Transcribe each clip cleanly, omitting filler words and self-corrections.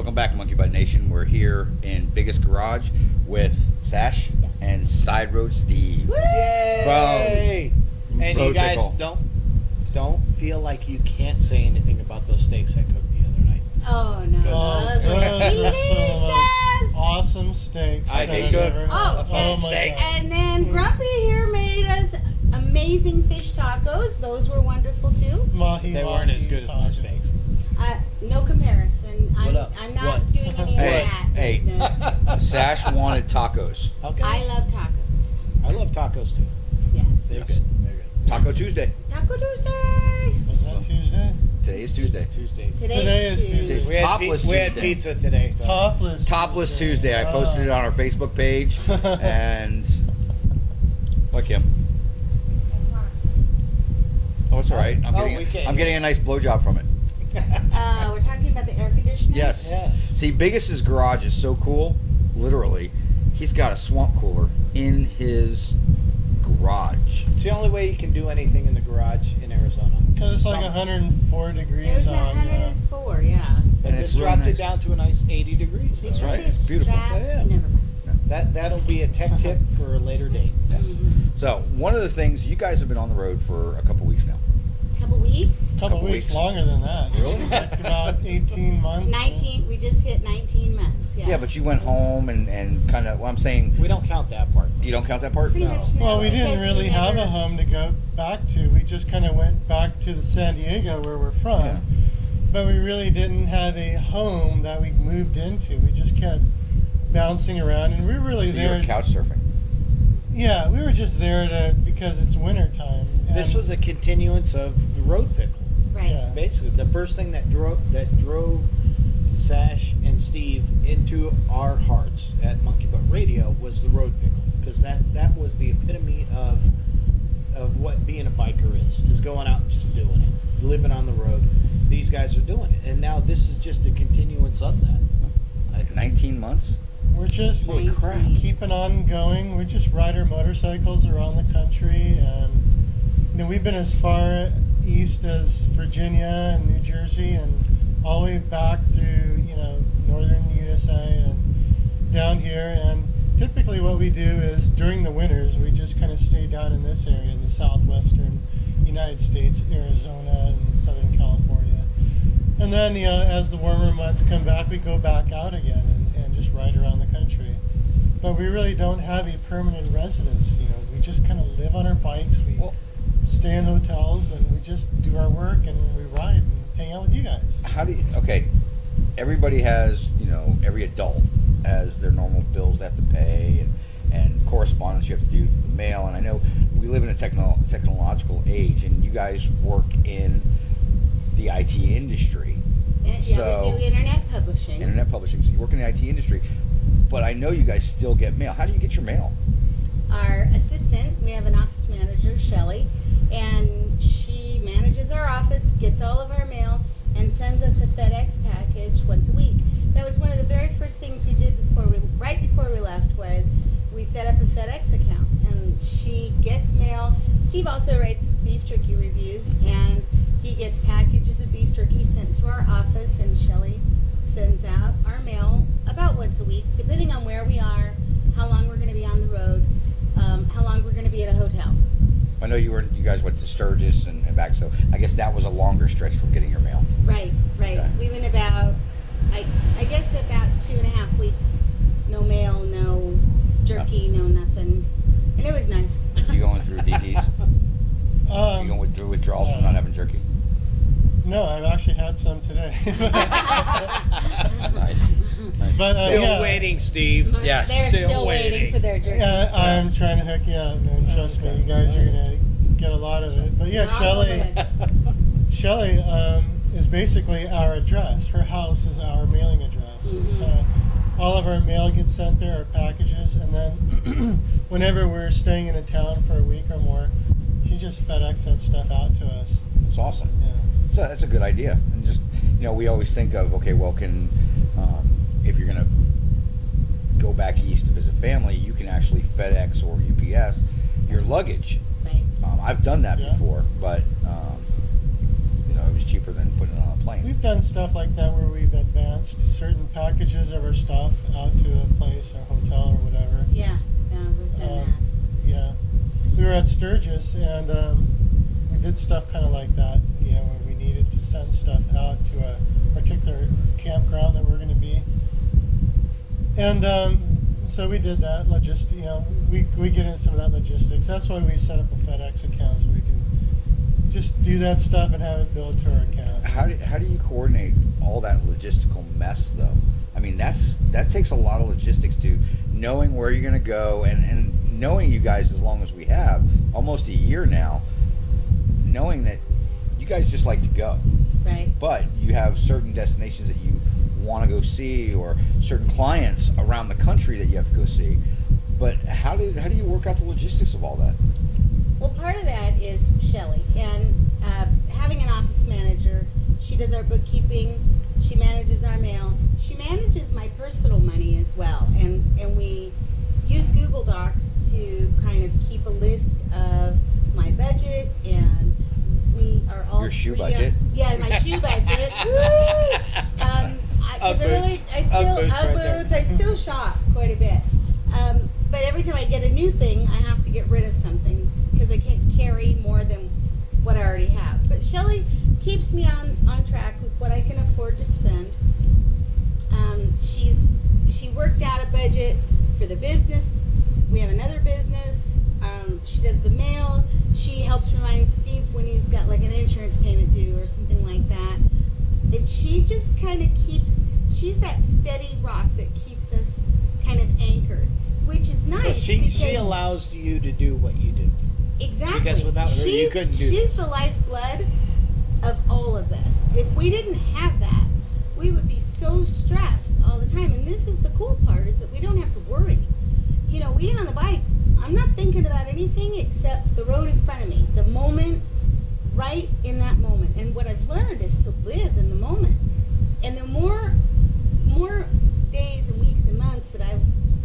Welcome back, Monkey Butt Nation. We're here in Biggest Garage with Sash and Sideroad Steve. Yay! And Road you guys Pickle. don't feel like you can't say anything about those steaks I cooked the other night. Oh no, those are delicious. Awesome steaks. I that hate I've cook. ever had. Oh, my steak. God. And then Grumpy here made us amazing fish tacos. Those were wonderful too. Mahi, They weren't as good as my steaks. No comparison. What up? I'm not What? doing any of that business. Sash wanted tacos. Okay. I love tacos. I love tacos too. Yes. They're good. They're good. Taco Tuesday. Taco Tuesday. Was that Tuesday? Today is Tuesday. It's Tuesday. Today is Tuesday. Tuesday. We had, Topless we had Tuesday. pizza today. So. Topless. Tuesday. I posted it on our Facebook page. And what, Kim? Oh, it's all right. I'm getting a nice blowjob from it. We're talking about the air conditioner. Yes. Yes. See, Biggust's garage is so cool. Literally, he's got a swamp cooler in his garage. It's the only way you can do anything in the garage in Arizona. Because it's like Some- 104 It degrees was out. 104. Yeah. But And this it's really dropped nice. it down to a nice 80 degrees. Did That's you right. say It's beautiful. strap? Yeah. Never mind. That'll be a tech tip for a later date. Yes. Mhm. So, one of the things, you guys have been on the road for a couple weeks now. Couple weeks. A couple Couple weeks weeks. longer than that. Really? Like about 18 months. 19. We just hit 19 months. Yeah. Yeah, but you went home and kind of, well, I'm saying, We don't count that part. you don't count that part? Pretty No. much no. Well, we didn't because we really have a never- home to go back to. We just kind of went back to the San Diego where we're from. Yeah. But we really didn't have a home that we moved into. We just kept bouncing around, and we were really So you there. were couch surfing. Yeah, we were just there because it's winter time. This was a continuance of the road pickle. Right. Yeah. Basically, the first thing that drove Sash and Steve into our hearts at Monkey Butt Radio was the road pickle, because that was the epitome of what being a biker is going out and just doing it, living on the road. These guys are doing it, and now this is just a continuance of that. 19 months? We're just Holy crap. keeping on going. We just ride our motorcycles around the country, and we've been as far east as Virginia and New Jersey, and all the way back through northern USA and down here. And typically, what we do is during the winters, we just kind of stay down in this area, in the southwestern United States, Arizona and Southern California. And then, as the warmer months come back, we go back out again and just ride around the country. But we really don't have a permanent residence. We just kind of live on our bikes. We stay in hotels, and we just do our work, and we ride and hang out with you guys. How do you, okay, everybody has, every adult has their normal bills they have to pay and correspondence you have to do through the mail. And I know we live in a technological age, and you guys work in the IT industry. Yeah, So- we do internet publishing. Internet publishing, so you work in the IT industry, but I know you guys still get mail. How do you get your mail? Our assistant, we have an office manager, Shelley, and she manages our office, gets all of our mail, and sends us a FedEx package once a week. That was one of the very first things we did right before we left, was we set up a FedEx account, and she gets mail. Steve also writes beef jerky reviews, and he gets packages of beef jerky sent to our office, and Shelley sends out our mail about once a week, depending on where we are, how long we're going to be on the road, how long we're going to be at a hotel. I know you guys went to Sturgis and back, so I guess that was a longer stretch from getting your mail. Right. Okay. We went about, I guess about 2.5 weeks. No mail, no jerky, no nothing. And it was nice. You going through DTs? You going through withdrawals from not having jerky? No, I've actually had some today. Nice. But Still yeah. waiting, Steve. Yes. They're still waiting for their jerky. Yeah, I'm trying to hook you up, man. Trust me, you guys are gonna get a lot of it. But yeah, You're on the list. Shelley is basically our address. Her house is our mailing address. And so all of our mail gets sent there, our packages, and then whenever we're staying in a town for a week or more, she just FedEx that stuff out to us. That's awesome. Yeah. So that's a good idea. And just, we always think of, okay, well, if you're going to go back east to visit family, you can actually FedEx or UPS your luggage. Right. I've done that Yeah. before, but, it was cheaper than putting it on a plane. plane. We've done stuff like that where we've advanced certain packages of our stuff out to a place, a hotel or whatever. Yeah, we've done Yeah, we were at Sturgis and we did stuff kind of like that. You know, where we needed to send stuff out to a particular campground that we're going to be. And so we did that. You know, we get into some of that logistics. That's why we set up a FedEx account so we can just do that stuff and have it billed to our account. How do you coordinate all that logistical mess though? I mean, that takes a lot of logistics to knowing where you're going to go and knowing you guys as long as we have, almost a year now, knowing that you guys just like to go. Right. But you have certain destinations that you want to go see or certain clients around the country that you have to go see. But how do you work out the logistics of all that? Well, part of that is Shelley, and having an office manager. She does our bookkeeping, she manages our mail, she manages my personal money as well, and we use Google Docs to kind of keep a list of my budget, and we are all Your shoe three budget? Yeah, my shoe budget. Woo! I still shop quite a bit. But every time I get a new thing, I have to get rid of something because I can't carry more than what I already have. But Shelley keeps me on track with what I can afford to spend. She worked out a budget for the business. We have another business. She does the mail. She helps remind Steve when he's got like an insurance payment due or something like that. And she just kind of she's that steady rock that keeps us kind of anchored, which is nice. So she allows you to do what you do. Exactly. Because without her, you couldn't do this. She's the lifeblood of all of this. If we didn't have that, we would be so stressed all the time. And this is the cool part, is that we don't have to worry. You know, we get on the bike, I'm not thinking about anything except the road in front of me, the moment, right in that moment. And what I've learned is to live in the moment. And the more days and weeks and months that I've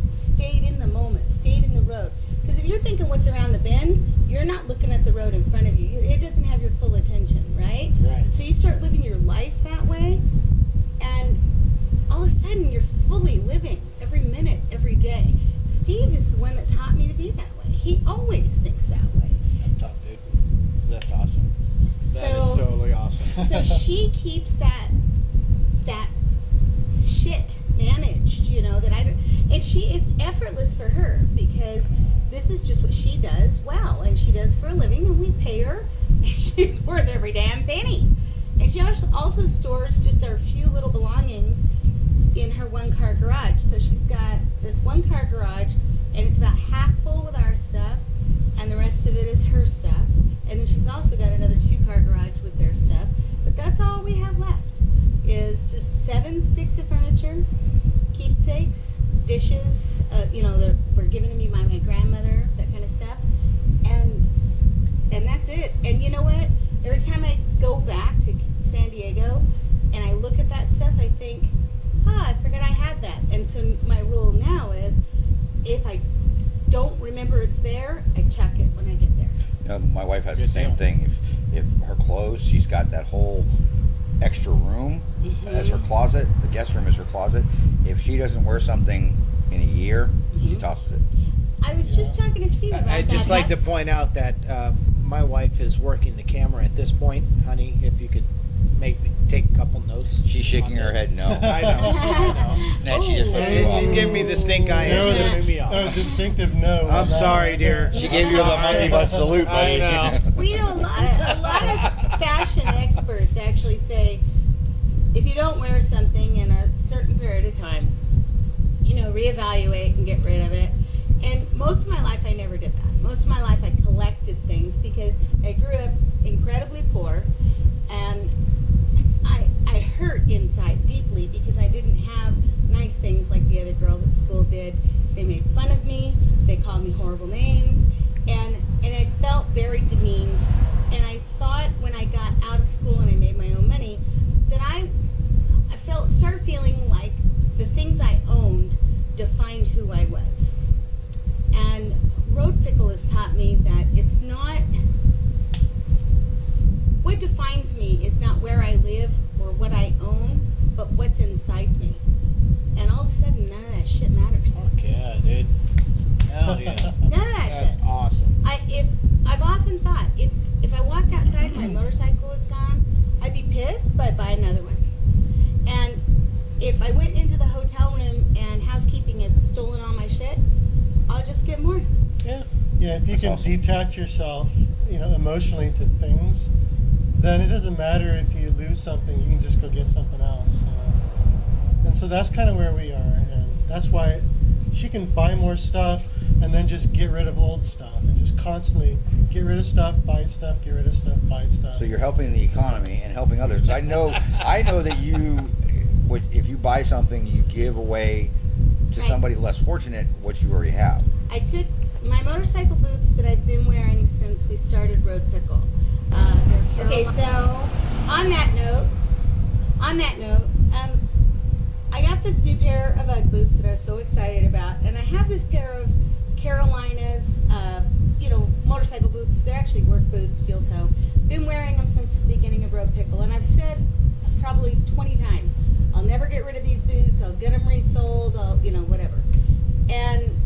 stayed in the moment, stayed in the road. Because if you're thinking what's around the bend, you're not looking at the road in front of you. It doesn't have your full attention, right? Right. So you start living your life that way, and all of a sudden you're fully living every minute, every day. Steve is the one that taught me to be that way. He always thinks that way. That's tough, dude. That's awesome. That is totally awesome. So she keeps that shit managed, you know, that I don't, and it's effortless for her because this is just what she does well, and she does for a living, and we pay her, and she's worth every damn penny. And she also stores just our few little belongings in her one-car garage. So she's got this one-car garage, and it's about half full with our stuff, and the rest of it is her stuff. And then she's also got another two-car garage with their stuff. But that's all we have left, is just 7 sticks of furniture, keepsakes, dishes, you know, that were given to me by my grandmother, that kind of stuff. And that's it. And you know what? Every time I go back to San Diego and I look at that stuff, I think, I forgot I had that. And so my rule now is, if I don't remember it's there, I check it when I get there. You know, my wife has the same thing. If her clothes, she's got that whole extra room as her closet. The guest room is her closet. If she doesn't wear something in a year, she tosses it. I was just talking to Steve about that. I'd just like to point out that my wife is working the camera at this point. Honey, if you could take a couple notes. She's shaking her head no. I know. And she just flipped you off. She's giving me the stink eye and flipping me off. A distinctive no. I'm sorry, dear. She gave you the monkey butt salute, buddy. I know. Well, you know, a lot of fashion experts actually say, if you don't wear something in a certain period of time, you know, reevaluate and get rid of it. And most of my life, I never did that. Most of my life, I collected things because I grew up incredibly poor, and I hurt inside deeply because I didn't have nice things like the other girls at school did. They made fun of me. They called me horrible names, and I felt very demeaned. And I thought when I got out of school and I made my own money that I started feeling like the things I owned defined who I was. And Road Pickle has taught me that it's not, what defines me is not where I live or what yeah, dude. Hell yeah. None of that That's shit. awesome. I've often thought if I walked outside and my motorcycle was gone, I'd be pissed, but I'd buy another one. And if I went into the hotel room and housekeeping had stolen all my shit, I'll just get more. Yeah. Yeah, if you That's can awesome. detach yourself, emotionally to things, then it doesn't matter if you lose something. You can just go get something else. And so that's kind of where we are, and that's why she can buy more stuff and then just get rid of old stuff and just constantly get rid of stuff, buy stuff, get rid of stuff, buy stuff. So you're helping the economy and helping others. 'Cause I know that you would, if you buy something, you give away to Right. somebody less fortunate what you already have. I took my motorcycle boots that I've been wearing since we started Road Pickle. Okay, so on that note, I got this new pair of UGG boots that I was so excited about, and I have this pair of Carolina's, motorcycle boots. They're actually work boots, steel toe. Been wearing them since the beginning of Road Pickle, and I've said probably 20 times, I'll never get rid of these boots. I'll get them resold. Whatever. And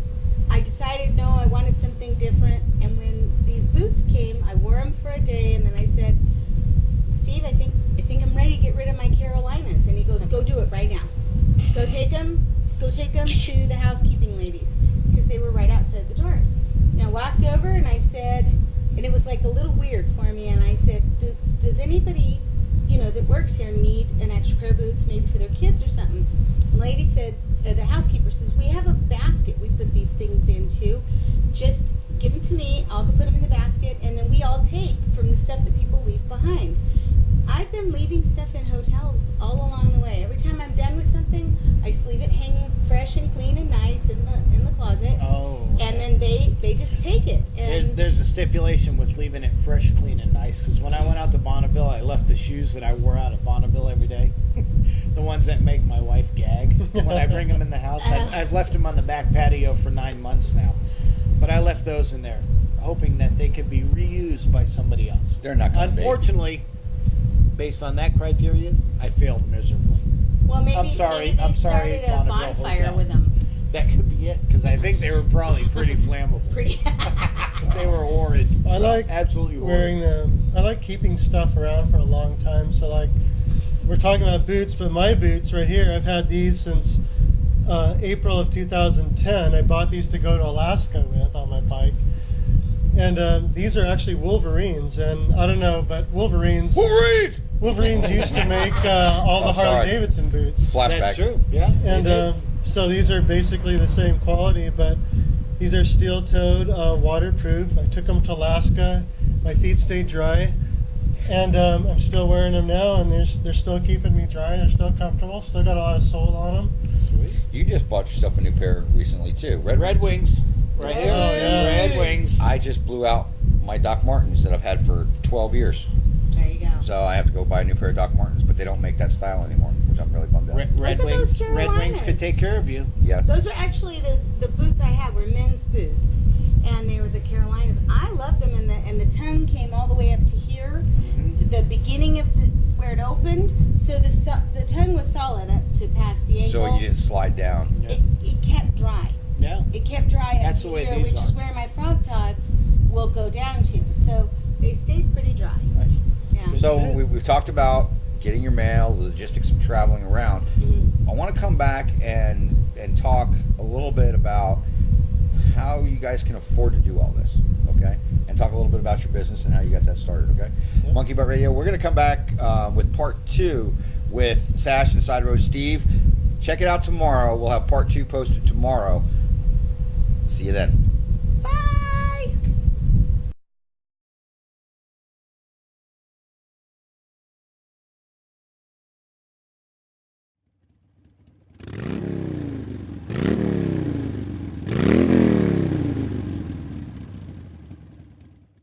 I decided, no, I wanted something different. And when these boots came, I wore them for a day, and then I said, Steve, I think I'm ready to get rid of my Carolinas. And he goes, go do it right now. Go take them to the housekeeping ladies, because they were right outside the door. And I walked over and I said, and it was like a little weird for me, and I said, does anybody, that works here need an extra pair of boots, maybe for their kids or something? The lady said, the housekeeper says, we have a basket we put these things into. Just give them to me, I'll go put them in the basket, and then we all take from the stuff that people leave behind. I've been leaving stuff in hotels all along the way. Every time I'm done with something, I just leave it hanging fresh and clean and nice in the closet. Oh. And then they just take it. And There's a stipulation with leaving it fresh, clean, and nice. Because when I went out to Bonneville, I left the shoes that I wore out at Bonneville every day. The ones that make my wife gag when I bring them in the house. I've left them on the back patio for 9 months now. But I left those in there, hoping that they could be reused by somebody else. They're not going to be. Unfortunately, based on that criteria, I failed miserably. well, maybe, I'm sorry, maybe they I'm sorry, started a Bonneville bonfire Hotel. with them. That could be it, because I think they were probably pretty flammable. Pretty. They were horrid. I like absolutely wearing horrid. them. I like keeping stuff around for a long time. So like, we're talking about boots, but my boots right here, I've had these since April of 2010. I bought these to go to Alaska with on my bike. And these are actually Wolverines, and I don't know, but Wolverines used to make all the Oh, sorry. Harley Davidson boots. Flashback. That's true, yeah. And they did. so these are basically the same quality, but these are steel-toed, waterproof. I took them to Alaska. My feet stayed dry, and I'm still wearing them now, and they're still keeping me dry. They're still comfortable. Still got a lot of sole on them. Sweet. You just bought yourself a new pair recently too. Red Wings. Right here. Oh, yeah. Red Wings. I just blew out my Doc Martens that I've had for 12 years. There you go. So I have to go buy a new pair of Doc Martens, but they don't make that style anymore, which I'm really bummed out. Red Look at those Wings. Red Wings could Carolinas. take care of you. Yeah. Those were actually the boots I had were men's boots, and they were the Carolinas. I loved them, and the tongue came all the way up to here, the beginning of where it opened. So the tongue was solid up to past the ankle. So you didn't slide down. Yeah. It kept dry. Yeah. It kept dry That's up the to way here, these which are. is where my frog togs will go down to. So they stayed pretty dry. Nice. Yeah. So That's it. we've talked about getting your mail, the logistics of traveling around. Mhm. I want to come back and talk a little bit about how you guys can afford to do all this, okay? And talk a little bit about your business and how you got that started, okay? Yeah. Monkey Butt Radio. We're going to come back with part 2 with Sash and Sideroad Steve. Check it out tomorrow. We'll have part 2 posted tomorrow. See you then.